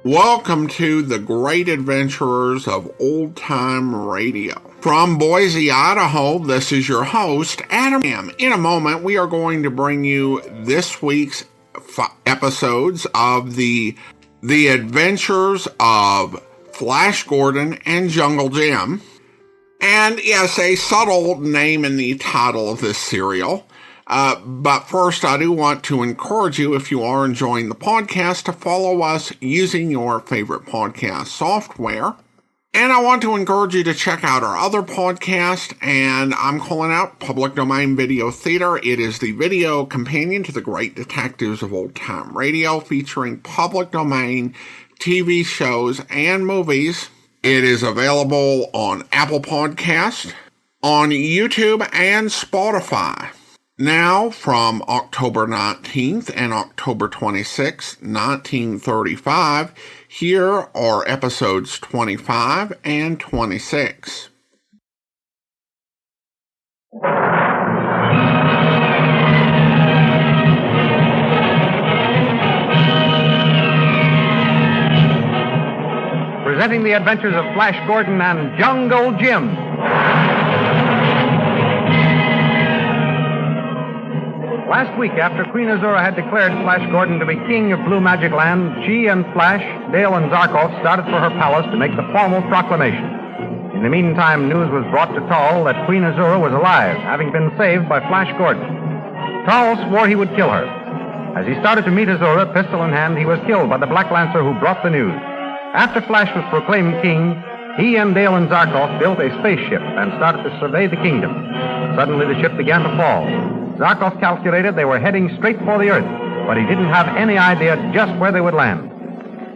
Welcome to the great adventurers of old time radio. From Boise, Idaho, this is your host, Adam. In a moment, we are going to bring you this week's episodes of the Adventures of Flash Gordon and Jungle Jim. And yes, a subtle name in the title of this serial. But first, I do want to encourage you, if you are enjoying the podcast, to follow us using your favorite podcast software. And I want to encourage you to check out our other podcast, and I'm calling out Public Domain Video Theater. It is the video companion to the Great Detectives of Old Time Radio, featuring public domain TV shows and movies. It is available on Apple Podcasts, on YouTube, and Spotify. Now, from October 19th and October 26th, 1935, here are episodes 25 and 26. Presenting the adventures of Flash Gordon and Jungle Jim. Last week, after Queen Azura had declared Flash Gordon to be king of Blue Magic Land, she and Flash, Gale, and Zarkov started for her palace to make the formal proclamation. In the meantime, news was brought to Tall that Queen Azura was alive, having been saved by Flash Gordon. Tall swore he would kill her. As he started to meet Azura, pistol in hand, he was killed by the Black Lancer who brought the news. After Flash was proclaimed king, he and Gale and Zarkov built a spaceship and started to survey the kingdom. Suddenly, the ship began to fall. Zarkov calculated they were heading straight for the Earth, but he didn't have any idea just where they would land.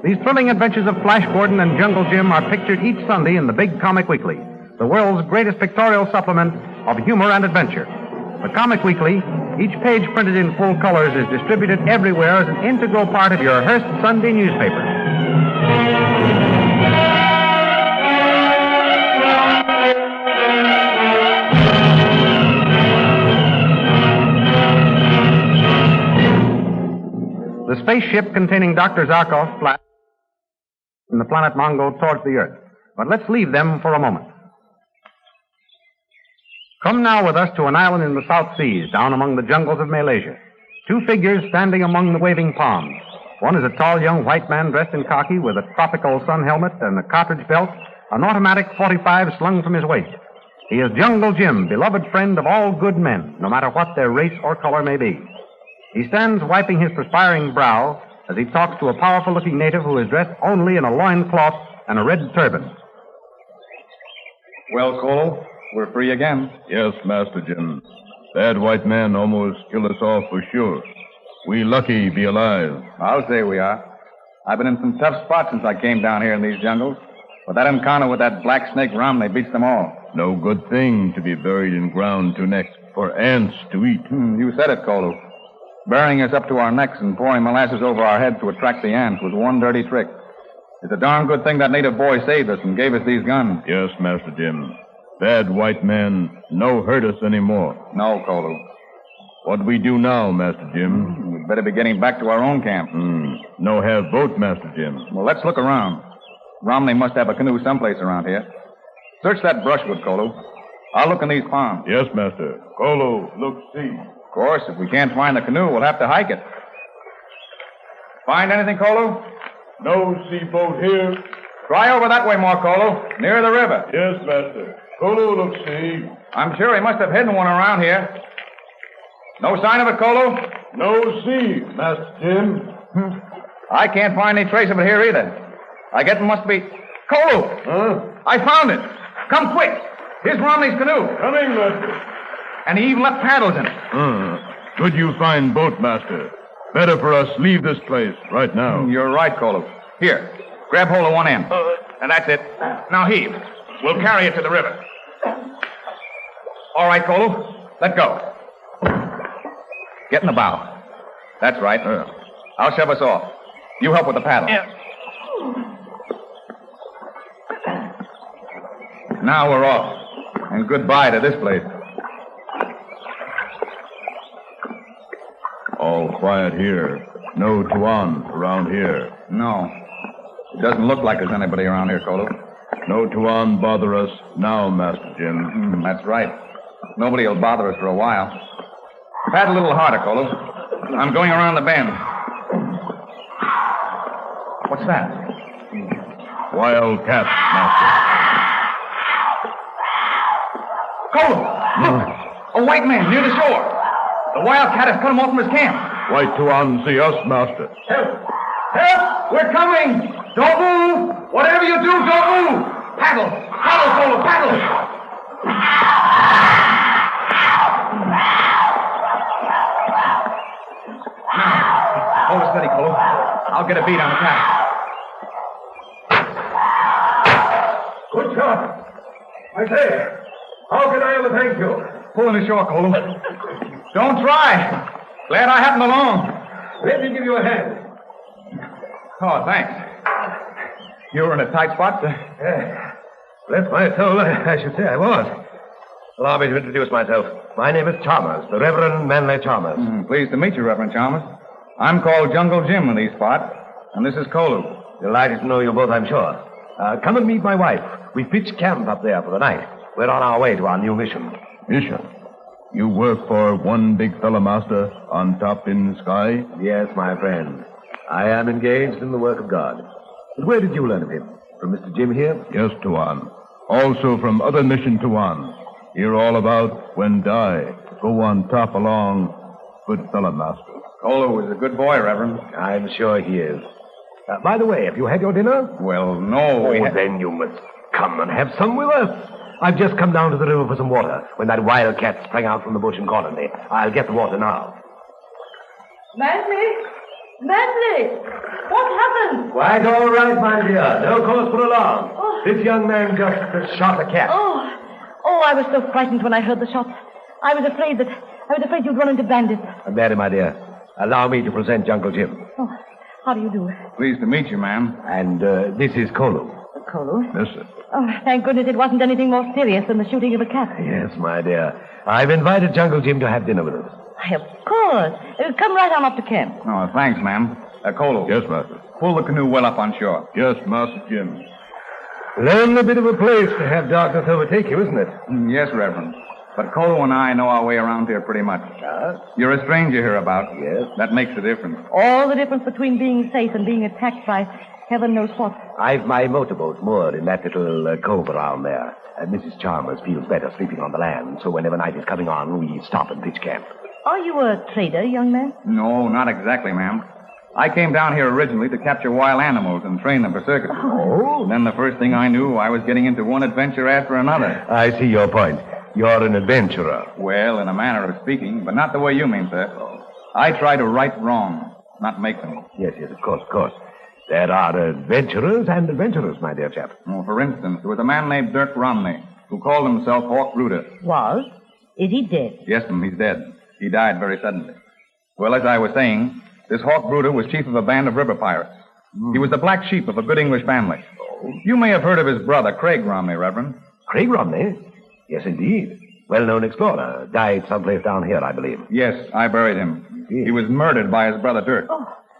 These thrilling adventures of Flash Gordon and Jungle Jim are pictured each Sunday in the Big Comic Weekly, the world's greatest pictorial supplement of humor and adventure. The Comic Weekly, each page printed in full colors, is distributed everywhere as an integral part of your Hearst Sunday newspaper. The spaceship containing Dr. Zarkov flashed from the planet Mongo towards the Earth. But let's leave them for a moment. Come now with us to an island in the South Seas, down among the jungles of Malaysia. Two figures standing among the waving palms. One is a tall young white man dressed in khaki with a tropical sun helmet and a cartridge belt, an automatic .45 slung from his waist. He is Jungle Jim, beloved friend of all good men, no matter what their race or color may be. He stands wiping his perspiring brow as he talks to a powerful-looking native who is dressed only in a loincloth and a red turban. Well, Cole, we're free again. Yes, Master Jim. That white man almost killed us all for sure. We lucky be alive. I'll say we are. I've been in some tough spots since I came down here in these jungles. But that encounter with that black snake Romney beats them all. No good thing to be buried in ground too next for ants to eat. You said it, Colo. Burying us up to our necks and pouring molasses over our heads to attract the ants was one dirty trick. It's a darn good thing that native boy saved us and gave us these guns. Yes, Master Jim. Bad white man no hurt us anymore. No, Colo. What we do now, Master Jim? We'd better be getting back to our own camp. No have boat, Master Jim. Well, let's look around. Romney must have a canoe someplace around here. Search that brushwood, Colo. I'll look in these palms. Yes, Master. Colo, look, see. Of course, if we can't find the canoe, we'll have to hike it. Find anything, Colo? No sea boat here. Try over that way more, Colo, near the river. Yes, Master. Colo, look, see. I'm sure he must have hidden one around here. No sign of it, Colo? No sea, Master Jim. I can't find any trace of it here either. I guess it must be... Colo! Huh? I found it. Come quick. Here's Romney's canoe. Coming, Master. And he even left paddles in it. Good you find boat, Master. Better for us leave this place right now. You're right, Colo. Here, grab hold of one end. And that's it. Now heave. We'll carry it to the river. All right, Colo. Let go. Get in the bow. That's right. I'll shove us off. You help with the paddle. Yeah. Now we're off. And goodbye to this place. All quiet here. No Tuan around here. No. It doesn't look like there's anybody around here, Kolo. No Tuan bother us now, Master Jim. That's right. Nobody will bother us for a while. Pat a little harder, Kolo. I'm going around the bend. What's that? Wild cat, Master. Kolo! Look! A white man near the shore. The wildcat has cut him off from his camp. White Tuan see us, Master. Help! Help! We're coming! Don't move! Whatever you do, don't move! Paddle! Paddle, Kolo, paddle! Now, hold it steady, Kolo. I'll get a beat on the cat. Good shot. I say, how can I ever thank you? Pull in the shore, Kolo. Don't try. Glad I happened along. Let me give you a hand. Oh, thanks. You were in a tight spot, sir? Bless my soul, I should say I was. Allow me to introduce myself. My name is Chalmers, the Reverend Manley Chalmers. Pleased to meet you, Reverend Chalmers. I'm called Jungle Jim in these parts, and this is Kolu. Delighted to know you both, I'm sure. Come and meet my wife. We pitched camp up there for the night. We're on our way to our new mission. Mission? You work for one big fella, Master, on top in the sky? Yes, my friend. I am engaged in the work of God. But where did you learn of him? From Mr. Jim here? Yes, Tuan. Also from other mission Tuan. Hear all about when die. Go on top along. Good fella, Master. Kolu is a good boy, Reverend. I'm sure he is. By the way, have you had your dinner? Well, no. Then you must come and have some with us. I've just come down to the river for some water when that wildcat sprang out from the bush and cornered me. I'll get the water now. Manley! Manley! What happened? Quite all right, my dear. No cause for alarm. Oh. This young man just shot a cat. Oh, I was so frightened when I heard the shots. I was afraid you'd run into bandits. Mary, my dear, allow me to present Jungle Jim. Oh, how do you do? Pleased to meet you, ma'am. And this is Kolu. Kolu? Yes, sir. Oh, thank goodness it wasn't anything more serious than the shooting of a cat. Yes, my dear. I've invited Jungle Jim to have dinner with us. Why, of course. Come right on up to camp. Oh, thanks, ma'am. Kolu. Yes, Master. Pull the canoe well up on shore. Yes, Master Jim. Lonely bit of a place to have darkness overtake you, isn't it? Yes, Reverend. But Kolu and I know our way around here pretty much. You're a stranger hereabout. Yes. That makes a difference. All the difference between being safe and being attacked by heaven knows what. I've my motorboat moored in that little cove around there. Mrs. Chalmers feels better sleeping on the land, so whenever night is coming on, we stop and pitch camp. Are you a trader, young man? No, not exactly, ma'am. I came down here originally to capture wild animals and train them for circuses. Oh. And then the first thing I knew, I was getting into one adventure after another. I see your point. You're an adventurer. Well, in a manner of speaking, but not the way you mean, sir. I try to right wrong, not make them. Yes, of course. There are adventurers and adventurers, my dear chap. Well, for instance, there was a man named Dirk Romney who called himself Hawk Bruder. Was? Is he dead? Yes, ma'am, he's dead. He died very suddenly. Well, as I was saying, this Hawk Bruder was chief of a band of river pirates. He was the black sheep of a good English family. You may have heard of his brother, Craig Romney, Reverend. Craig Romney? Yes, indeed. Well-known explorer. Died someplace down here, I believe. Yes, I buried him. He was murdered by his brother Dirk.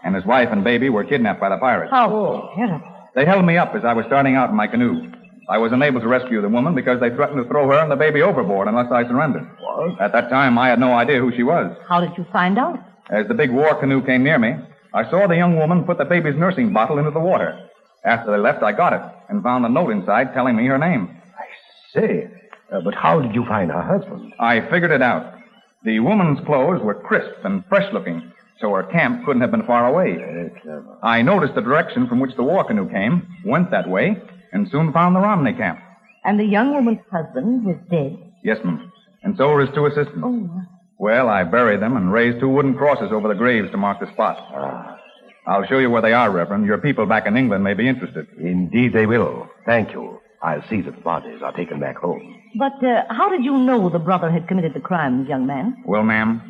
And his wife and baby were kidnapped by the pirates. How terrible. They held me up as I was starting out in my canoe. I was unable to rescue the woman because they threatened to throw her and the baby overboard unless I surrendered. What? At that time, I had no idea who she was. How did you find out? As the big war canoe came near me, I saw the young woman put the baby's nursing bottle into the water. After they left, I got it and found a note inside telling me her name. I say, but how did you find her husband? I figured it out. The woman's clothes were crisp and fresh-looking, so her camp couldn't have been far away. Very clever. I noticed the direction from which the war canoe came, went that way, and soon found the Romney camp. And the young woman's husband was dead? Yes, ma'am. And so were his two assistants. Oh. Well, I buried them and raised 2 wooden crosses over the graves to mark the spot. I'll show you where they are, Reverend. Your people back in England may be interested. Indeed they will. Thank you. I'll see that the bodies are taken back home. But how did you know the brother had committed the crimes, young man? Well, ma'am,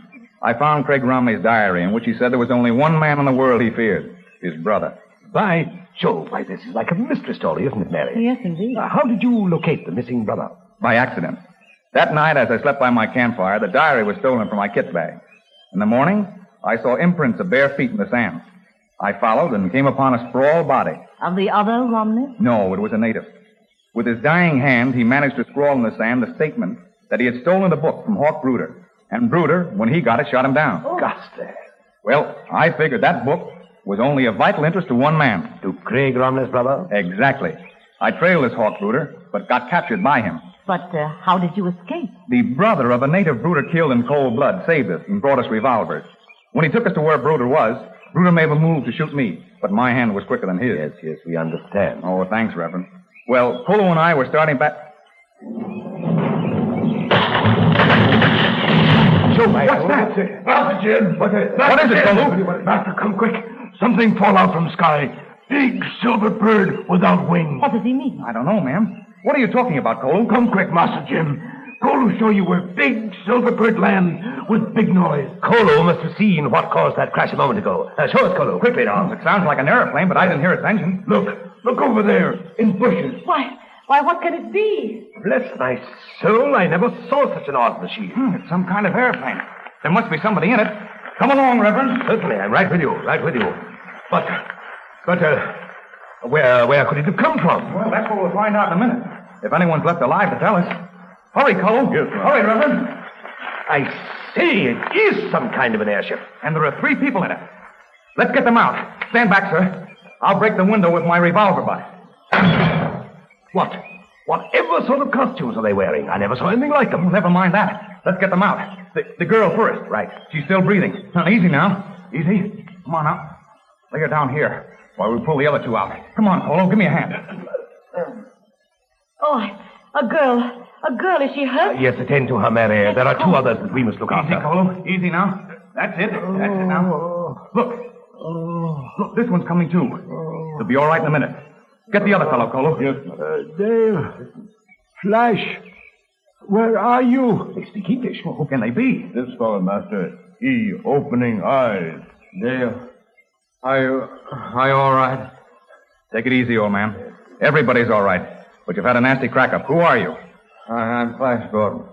I found Craig Romney's diary in which he said there was only one man in the world he feared, his brother. By Jove, why, this is like a mystery story, isn't it, Mary? Yes, indeed. How did you locate the missing brother? By accident. That night, as I slept by my campfire, the diary was stolen from my kit bag. In the morning, I saw imprints of bare feet in the sand. I followed and came upon a sprawled body. Of the other Romney? No, it was a native. With his dying hand, he managed to scrawl in the sand the statement that he had stolen the book from Hawk Bruder. And Bruder, when he got it, shot him down. Oh. Ghastly. Well, I figured that book was only of vital interest to one man. To Craig Romney's brother? Exactly. I trailed this Hawk Bruder, but got captured by him. But how did you escape? The brother of a native Bruder killed in cold blood saved us and brought us revolvers. When he took us to where Bruder was, Bruder made a move to shoot me, but my hand was quicker than his. Yes, we understand. Oh, thanks, Reverend. Well, Kolo and I were starting back... What's that? Master Jim! What is it, Kolo? Master, come quick. Something fall out from sky. Big silver bird without wings. What does he mean? I don't know, ma'am. What are you talking about, Kolo? Come quick, Master Jim. Kolo show you where big silver bird land with big noise. Kolo must have seen what caused that crash a moment ago. Show us, Kolo. Quickly now. It sounds like an airplane, but I didn't hear its engine. Look over there, in bushes. Why, what can it be? Bless my soul, I never saw such an odd machine. It's some kind of airplane. There must be somebody in it. Come along, Reverend. Certainly, I'm right with you. But, where could it have come from? Well, that's what we'll find out in a minute. If anyone's left alive to tell us. Hurry, Kolo. Yes, sir. Hurry, Reverend. I say, it is some kind of an airship. And there are 3 people in it. Let's get them out. Stand back, sir. I'll break the window with my revolver butt. Whatever sort of costumes are they wearing? I never saw anything like them. Never mind that. Let's get them out. The girl first. Right. She's still breathing. Now, easy now. Easy. Come on now. Lay her down here while we pull the other 2 out. Come on, Kolo. Give me a hand. Oh, a girl. A girl, is she hurt? Yes, attend to her, Mary. There are 2 others that we must look Easy, after. Kolo. Easy now. That's it. That's it now. Look, this one's coming too. It'll be all right in a minute. Get the other fellow, Kolo. Yes. Dale. Flash. Where are you? They speak English. Well, who can they be? This fellow, Master. He opening eyes. Dale. Are you all right? Take it easy, old man. Everybody's all right. But you've had a nasty crack-up. Who are you? I'm Flash Gordon.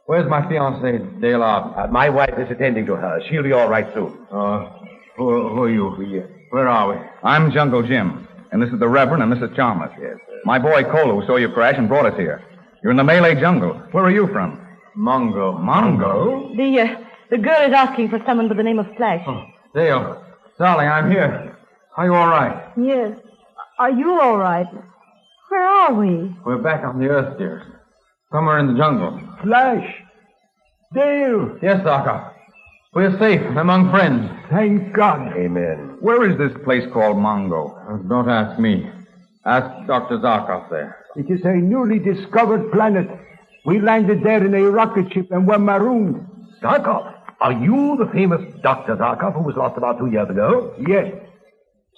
Where's my fiancée, Dale Arden? My wife is attending to her. She'll be all right soon. Who are you? Where are we? I'm Jungle Jim. And this is the Reverend and Mrs. Chalmers. Yes, My boy Kolo saw you crash and brought us here. You're in the Malay jungle. Where are you from? Mongo. Mongo? The girl is asking for someone by the name of Flash. Oh, Dale. Darling, I'm here. Are you all right? Yes. Are you all right? Where are we? We're back on the earth, dear. Somewhere in the jungle. Flash. Dale. Yes, Zarkov. We're safe and among friends. Thank God. Amen. Where is this place called Mongo? Don't ask me. Ask Dr. Zarkov there. It is a newly discovered planet. We landed there in a rocket ship and were marooned. Zarkov, are you the famous Dr. Zarkov who was lost about 2 years ago? Yes.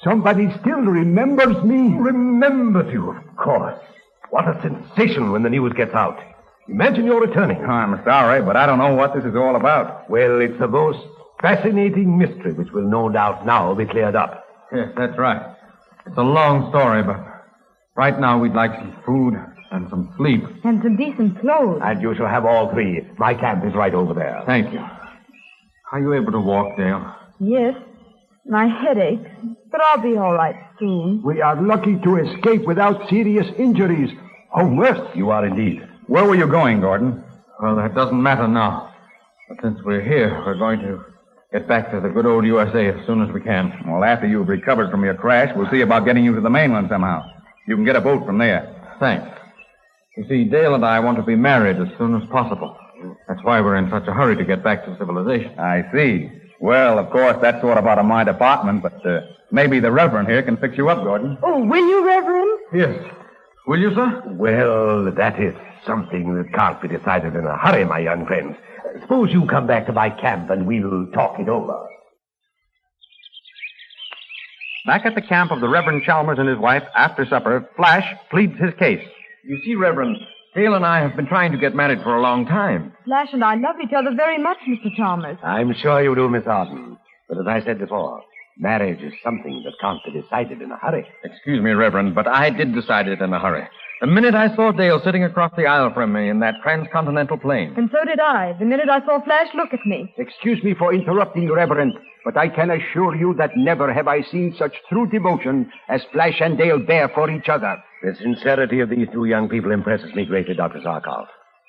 Somebody still remembers me. Remembers you, of course. What a sensation when the news gets out. Imagine you're returning. I'm sorry, but I don't know what this is all about. Well, it's the most fascinating mystery which will no doubt now be cleared up. Yes, that's right. It's a long story, but right now we'd like some food and some sleep. And some decent clothes. And you shall have all 3. My camp is right over there. Thank you. Are you able to walk, Dale? Yes. My head aches, but I'll be all right soon. We are lucky to escape without serious injuries. Oh, mercy. You are indeed. Where were you going, Gordon? Well, that doesn't matter now. But since we're here, we're going to get back to the good old USA as soon as we can. Well, after you've recovered from your crash, we'll see about getting you to the mainland somehow. You can get a boat from there. Thanks. You see, Dale and I want to be married as soon as possible. That's why we're in such a hurry to get back to civilization. I see. Well, of course, that's sort of out of my department, but maybe the Reverend here can fix you up, Gordon. Oh, will you, Reverend? Yes. Will you, sir? Well, that is something that can't be decided in a hurry, my young friends. Suppose you come back to my camp and we'll talk it over. Back at the camp of the Reverend Chalmers and his wife, after supper, Flash pleads his case. You see, Reverend, Gale and I have been trying to get married for a long time. Flash and I love each other very much, Mr. Chalmers. I'm sure you do, Miss Arden. But as I said before, marriage is something that can't be decided in a hurry. Excuse me, Reverend, but I did decide it in a hurry. The minute I saw Dale sitting across the aisle from me in that transcontinental plane. And so did I, the minute I saw Flash look at me. Excuse me for interrupting, Reverend, but I can assure you that never have I seen such true devotion as Flash and Dale bear for each other. The sincerity of these two young people impresses me greatly, Dr. Zarkov.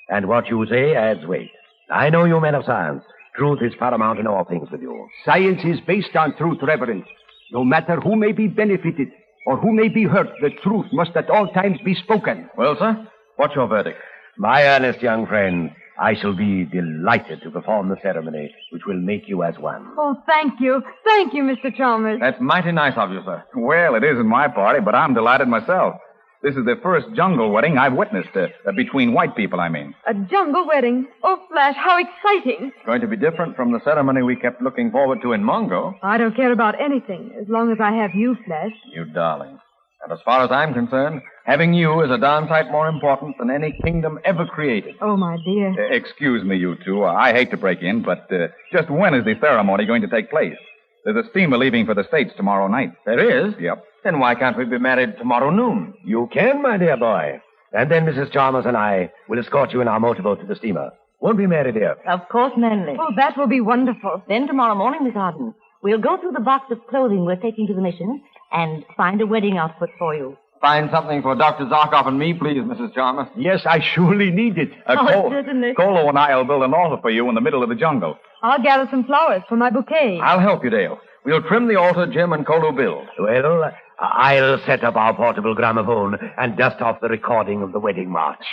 And what you say adds weight. I know you men of science. Truth is paramount in all things with you. Science is based on truth, Reverend. No matter who may be benefited or who may be hurt, the truth must at all times be spoken. Well, sir, what's your verdict? My earnest young friend, I shall be delighted to perform the ceremony which will make you as one. Oh, thank you. Thank you, Mr. Chalmers. That's mighty nice of you, sir. Well, it isn't my party, but I'm delighted myself. This is the first jungle wedding I've witnessed, between white people, I mean. A jungle wedding. Oh, Flash, how exciting. It's going to be different from the ceremony we kept looking forward to in Mongo. I don't care about anything, as long as I have you, Flash. You darling. And as far as I'm concerned, having you is a darn sight more important than any kingdom ever created. Oh, my dear. Excuse me, you two. I hate to break in, but just when is the ceremony going to take place? There's a steamer leaving for the States tomorrow night. There is? Yep. Then why can't we be married tomorrow noon? You can, my dear boy. And then Mrs. Chalmers and I will escort you in our motorboat to the steamer. Won't we, Mary, dear? Of course, Manley. Oh, that will be wonderful. Then tomorrow morning, Miss Arden, we'll go through the box of clothing we're taking to the mission and find a wedding outfit for you. Find something for Dr. Zarkov and me, please, Mrs. Chalmers. Yes, I surely need it. Certainly. Colo and I will build an altar for you in the middle of the jungle. I'll gather some flowers for my bouquet. I'll help you, Dale. We'll trim the altar Jim and Colo build. Well, I'll set up our portable gramophone and dust off the recording of the wedding march.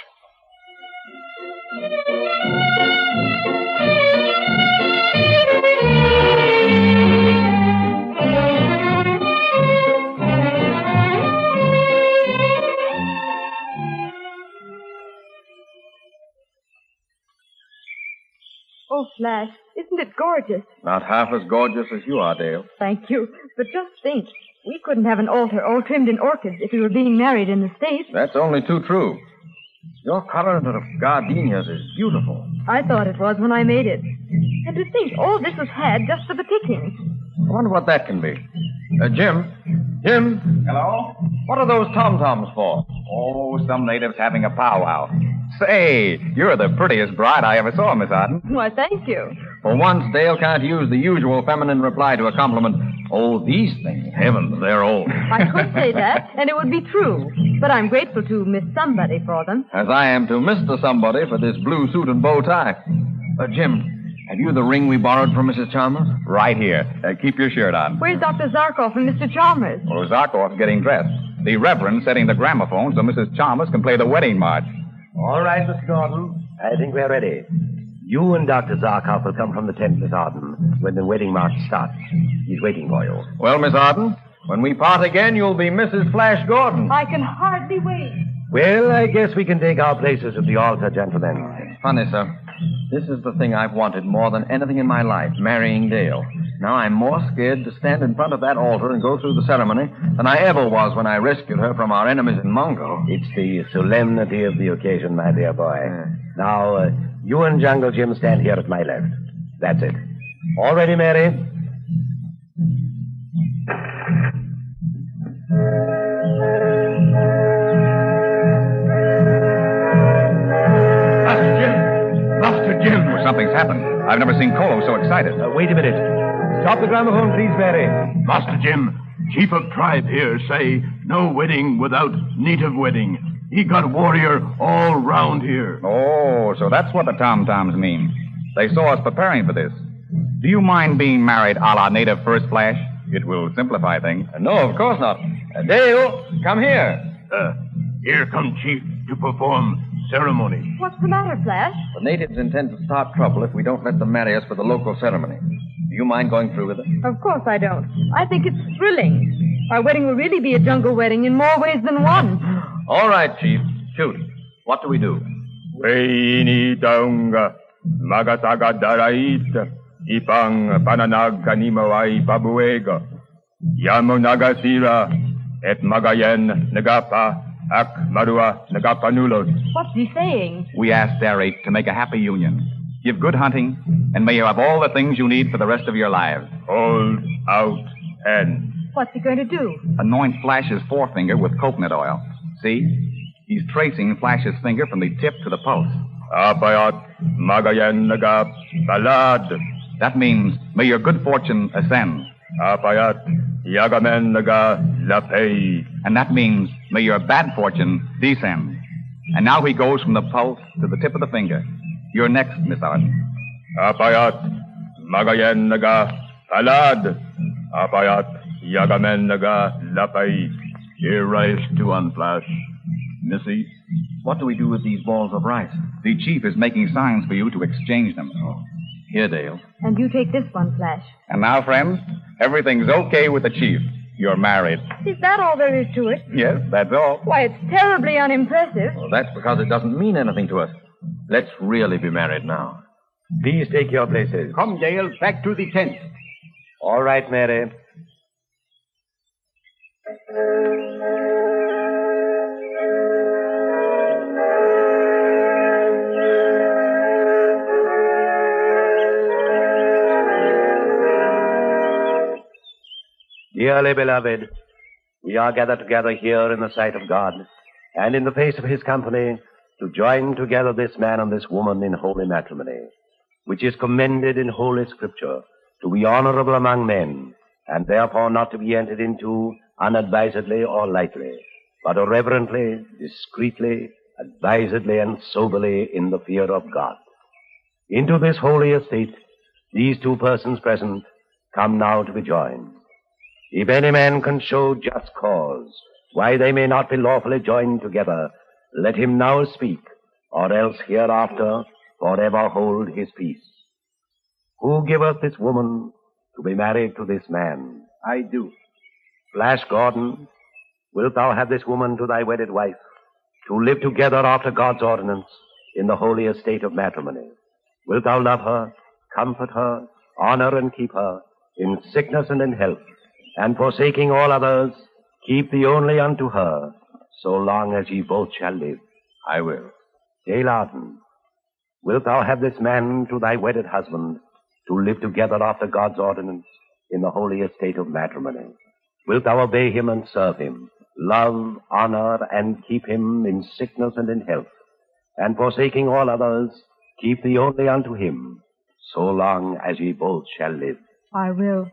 Oh, Flash, isn't it gorgeous? Not half as gorgeous as you are, Dale. Thank you. But just think, we couldn't have an altar all trimmed in orchids if we were being married in the States. That's only too true. Your color of gardenias is beautiful. I thought it was when I made it. And to think all this was had just for the pickings. I wonder what that can be. Jim? Jim? Hello? What are those tom-toms for? Oh, some natives having a powwow. Say, you're the prettiest bride I ever saw, Miss Arden. Why, thank you. For once, Dale can't use the usual feminine reply to a compliment. Oh, these things, heavens, they're old. I could say that, and it would be true. But I'm grateful to Miss Somebody for them. As I am to Mr. Somebody for this blue suit and bow tie. Jim, have you the ring we borrowed from Mrs. Chalmers? Right here. Keep your shirt on. Where's Dr. Zarkov and Mr. Chalmers? Well, Zarkov's getting dressed. The Reverend setting the gramophone so Mrs. Chalmers can play the wedding march. All right, Mr. Gordon. I think we're ready. You and Dr. Zarkov will come from the tent, Miss Arden, when the wedding march starts. He's waiting for you. Well, Miss Arden, when we part again, you'll be Mrs. Flash Gordon. I can hardly wait. Well, I guess we can take our places at the altar, gentlemen. Funny, sir. This is the thing I've wanted more than anything in my life, marrying Dale. Now I'm more scared to stand in front of that altar and go through the ceremony than I ever was when I rescued her from our enemies in Mongo. It's the solemnity of the occasion, my dear boy. Now, you and Jungle Jim stand here at my left. That's it. All ready, Mary? Jim, something's happened. I've never seen Colo so excited. Wait a minute. Stop the gramophone, please, Mary. Master Jim, chief of tribe here, say no wedding without native wedding. He got warrior all round here. Oh, so that's what the tom-toms mean. They saw us preparing for this. Do you mind being married a la native first, Flash? It will simplify things. No, of course not. Dale, come here. Here come chief to perform ceremony. What's the matter, Flash? The natives intend to start trouble if we don't let them marry us for the local ceremony. Do you mind going through with it? Of course I don't. I think it's thrilling. Our wedding will really be a jungle wedding in more ways than one. All right, Chief. Shoot. What do we do? Weini taunga, magasaga darait, ipang pananag kanimawai pabuega, yamo nagasira, et magayen nagapa, ak marua nagapanulos. What's he saying? We asked Darate to make a happy union. Give good hunting, and may you have all the things you need for the rest of your lives. Hold out hand. What's he going to do? Anoint Flash's forefinger with coconut oil. See? He's tracing Flash's finger from the tip to the pulse. Apayat Magayan Naga Balad. That means, may your good fortune ascend. Apayat Yagamen Naga Lapay. And that means, may your bad fortune descend. And now he goes from the pulse to the tip of the finger. You're next, Miss Arden. Apayat Magayan Naga Balad. Apayat Yagamen Naga Lapay. Here rice to unflash. Missy? What do we do with these balls of rice? The chief is making signs for you to exchange them. Oh. Here, Dale. And you take this one, Flash. And now, friends, everything's okay with the chief. You're married. Is that all there is to it? Yes, that's all. Why, it's terribly unimpressive. Well, that's because it doesn't mean anything to us. Let's really be married now. Please take your places. Come, Gale, back to the tent. All right, Mary. Dearly beloved, we are gathered together here in the sight of God and in the face of his company to join together this man and this woman in holy matrimony, which is commended in Holy Scripture to be honorable among men, and therefore not to be entered into unadvisedly or lightly, but reverently, discreetly, advisedly, and soberly in the fear of God. Into this holy estate, these two persons present come now to be joined. If any man can show just cause why they may not be lawfully joined together, let him now speak, or else hereafter forever hold his peace. Who giveth this woman to be married to this man? I do. Flash Gordon, wilt thou have this woman to thy wedded wife, to live together after God's ordinance in the holy estate of matrimony? Wilt thou love her, comfort her, honor and keep her, in sickness and in health, and forsaking all others, keep thee only unto her, so long as ye both shall live? I will. Gale Arden, wilt thou have this man to thy wedded husband, to live together after God's ordinance in the holy estate of matrimony? Wilt thou obey him and serve him, love, honor, and keep him in sickness and in health, and forsaking all others, keep thee only unto him, so long as ye both shall live? I will.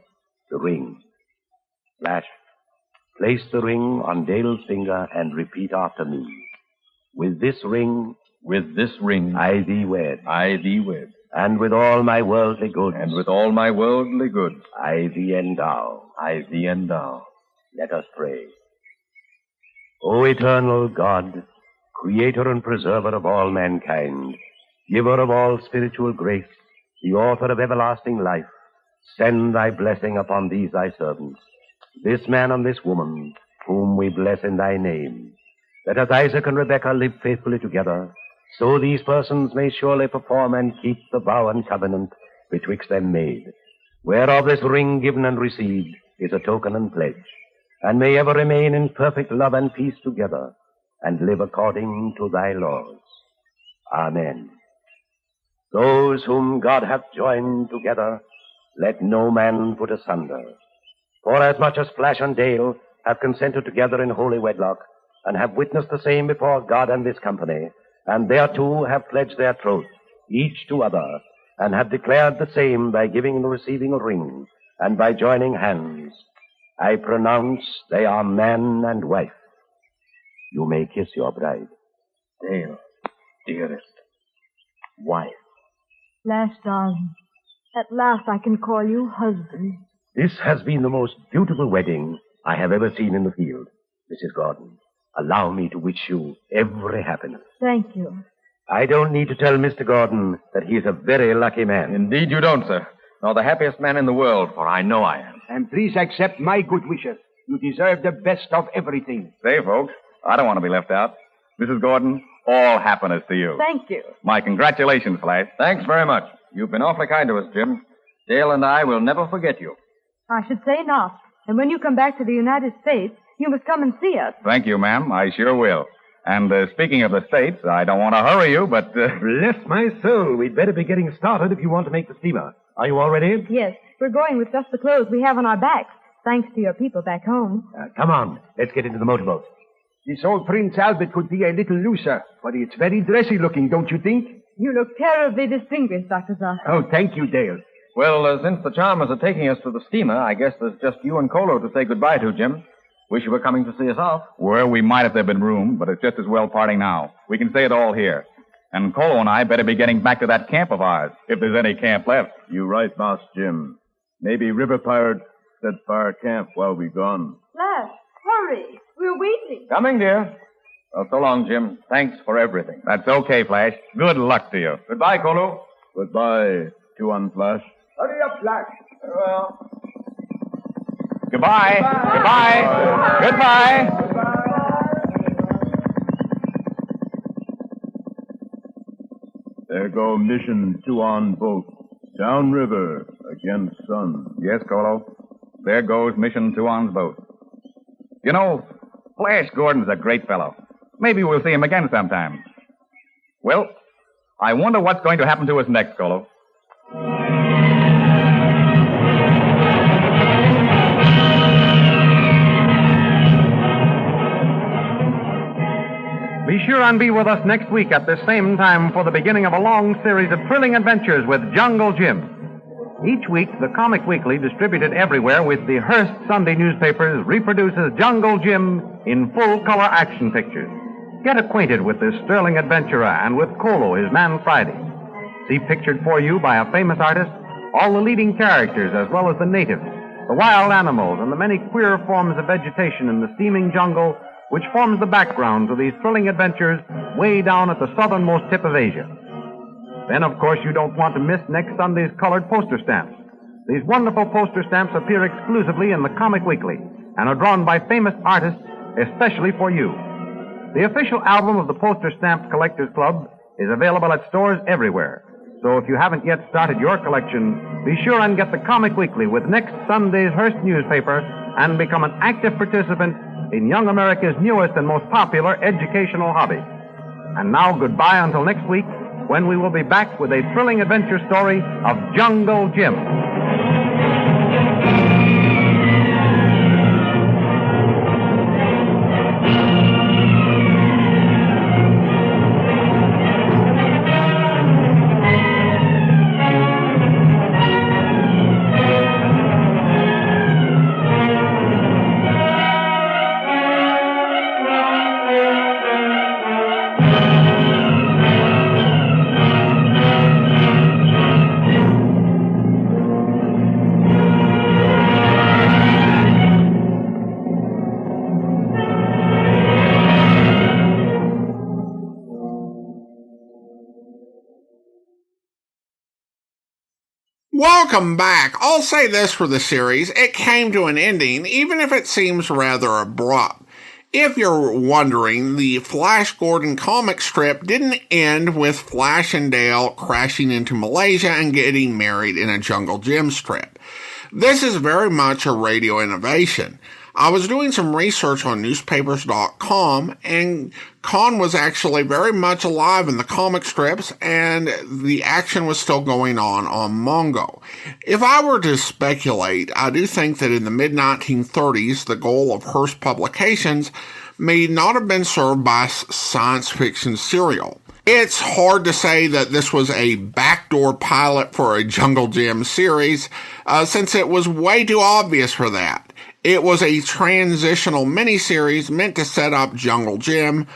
The ring. Flash, place the ring on Dale's finger and repeat after me. With this ring, I thee wed. I thee wed. And with all my worldly goods, And with all my worldly goods, I thee endow. I thee endow. Let us pray. O eternal God, creator and preserver of all mankind, giver of all spiritual grace, the author of everlasting life, send thy blessing upon these thy servants, this man and this woman, whom we bless in thy name. That as Isaac and Rebekah live faithfully together, so these persons may surely perform and keep the vow and covenant betwixt them made, whereof this ring given and received is a token and pledge, and may ever remain in perfect love and peace together, and live according to thy laws. Amen. Those whom God hath joined together, let no man put asunder. For as much as Flash and Dale have consented together in holy wedlock, and have witnessed the same before God and this company, and thereto have pledged their troth, each to other, and have declared the same by giving and receiving a ring, and by joining hands, I pronounce they are man and wife. You may kiss your bride. Dale, dearest, wife. Flash, darling, at last I can call you husband. This has been the most beautiful wedding I have ever seen in the field. Mrs. Gordon, allow me to wish you every happiness. Thank you. I don't need to tell Mr. Gordon that he is a very lucky man. Indeed you don't, sir. Nor the happiest man in the world, for I know I am. And please accept my good wishes. You deserve the best of everything. Say, folks, I don't want to be left out. Mrs. Gordon, all happiness to you. Thank you. My congratulations, Flash. Thanks very much. You've been awfully kind to us, Jim. Dale and I will never forget you. I should say not. And when you come back to the United States, you must come and see us. Thank you, ma'am. I sure will. And speaking of the States, I don't want to hurry you, but... Bless my soul. We'd better be getting started if you want to make the steamer. Are you all ready? Yes, we're going with just the clothes we have on our backs, thanks to your people back home. Come on. Let's get into the motorboat. This old Prince Albert could be a little looser, but it's very dressy looking, don't you think? You look terribly distinguished, Dr. Zarkov. Oh, thank you, Dale. Well, since the Chalmers are taking us to the steamer, I guess there's just you and Colo to say goodbye to, Jim. Wish you were coming to see us off. Well, we might if there'd been room, but it's just as well parting now. We can say it all here. And Colo and I better be getting back to that camp of ours, if there's any camp left. You right, Boss Jim. Maybe river pirates set fire camp while we gone. Flash, hurry. We're waiting. Coming, dear. Well, so long, Jim. Thanks for everything. That's okay, Flash. Good luck to you. Goodbye, Colo. Goodbye, Tuan Flash. Hurry up, Flash. Well. Goodbye. Goodbye. There go Mission Tuan boat. Downriver against sun. Yes, Colo. There goes Mission Tuan's boat. You know, Flash Gordon's a great fellow. Maybe we'll see him again sometime. Well, I wonder what's going to happen to us next, Colo. Be sure and be with us next week at this same time for the beginning of a long series of thrilling adventures with Jungle Jim. Each week, the Comic Weekly, distributed everywhere with the Hearst Sunday newspapers, reproduces Jungle Jim in full-color action pictures. Get acquainted with this sterling adventurer and with Colo, his man Friday. See pictured for you by a famous artist all the leading characters as well as the natives, the wild animals, and the many queer forms of vegetation in the steaming jungle which forms the background to these thrilling adventures way down at the southernmost tip of Asia. Then, of course, you don't want to miss next Sunday's colored poster stamps. These wonderful poster stamps appear exclusively in the Comic Weekly and are drawn by famous artists especially for you. The official album of the Poster Stamp Collectors Club is available at stores everywhere. So if you haven't yet started your collection, be sure and get the Comic Weekly with next Sunday's Hearst newspaper and become an active participant in young America's newest and most popular educational hobby. And now, goodbye until next week, when we will be back with a thrilling adventure story of Jungle Jim. Welcome back. I'll say this for the series. It came to an ending, even if it seems rather abrupt. If you're wondering, the Flash Gordon comic strip didn't end with Flash and Dale crashing into Malaysia and getting married in a Jungle Jim strip. This is very much a radio innovation. I was doing some research on newspapers.com, and Con was actually very much alive in the comic strips, and the action was still going on Mongo. If I were to speculate, I do think that in the mid-1930s, the goal of Hearst Publications may not have been served by science fiction serial. It's hard to say that this was a backdoor pilot for a Jungle Jim series, since it was way too obvious for that. It was a transitional miniseries meant to set up Jungle Jim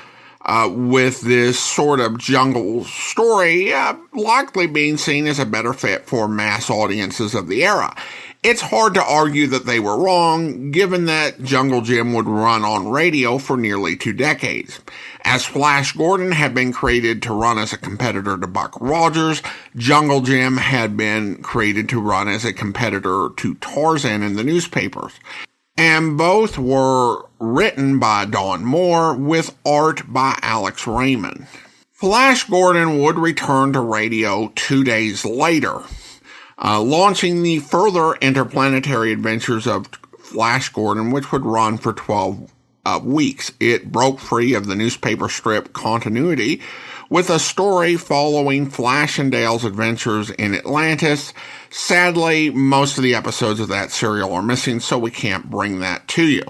with this sort of jungle story likely being seen as a better fit for mass audiences of the era. It's hard to argue that they were wrong, given that Jungle Jim would run on radio for nearly 2 decades. As Flash Gordon had been created to run as a competitor to Buck Rogers, Jungle Jim had been created to run as a competitor to Tarzan in the newspapers. And both were written by Don Moore with art by Alex Raymond. Flash Gordon would return to radio 2 days later, launching the further interplanetary adventures of Flash Gordon, which would run for 12 weeks. It broke free of the newspaper strip continuity with a story following Flash and Dale's adventures in Atlantis. Sadly, most of the episodes of that serial are missing, so we can't bring that to you.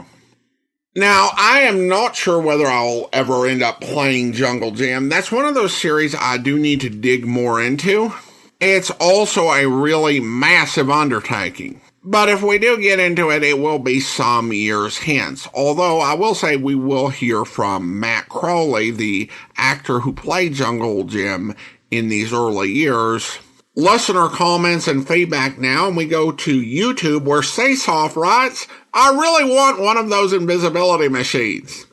Now, I am not sure whether I'll ever end up playing Jungle Jam. That's one of those series I do need to dig more into. It's also a really massive undertaking. But if we do get into it, it will be some years hence. Although I will say we will hear from Matt Crowley, the actor who played Jungle Jim in these early years. Listener comments and feedback now, and we go to YouTube where Saysoft writes, I really want one of those invisibility machines.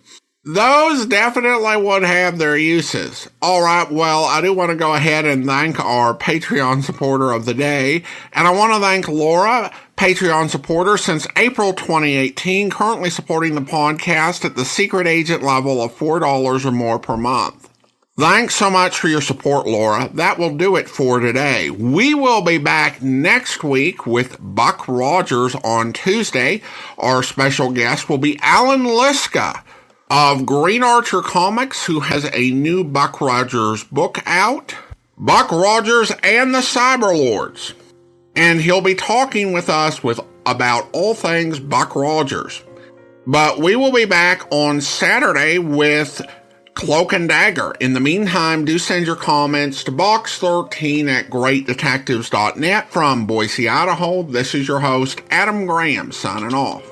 Those definitely would have their uses. All right, well, I do want to go ahead and thank our Patreon supporter of the day, and I want to thank Laura, Patreon supporter since April 2018, currently supporting the podcast at the secret agent level of $4 or more per month. Thanks so much for your support, Laura. That will do it for today. We will be back next week with Buck Rogers on Tuesday. Our special guest will be Alan Liska of Green Archer Comics, who has a new Buck Rogers book out, Buck Rogers and the Cyberlords. And he'll be talking with us about all things Buck Rogers. But we will be back on Saturday with Cloak and Dagger. In the meantime, do send your comments to box13@greatdetectives.net. From Boise, Idaho, this is your host, Adam Graham, signing off.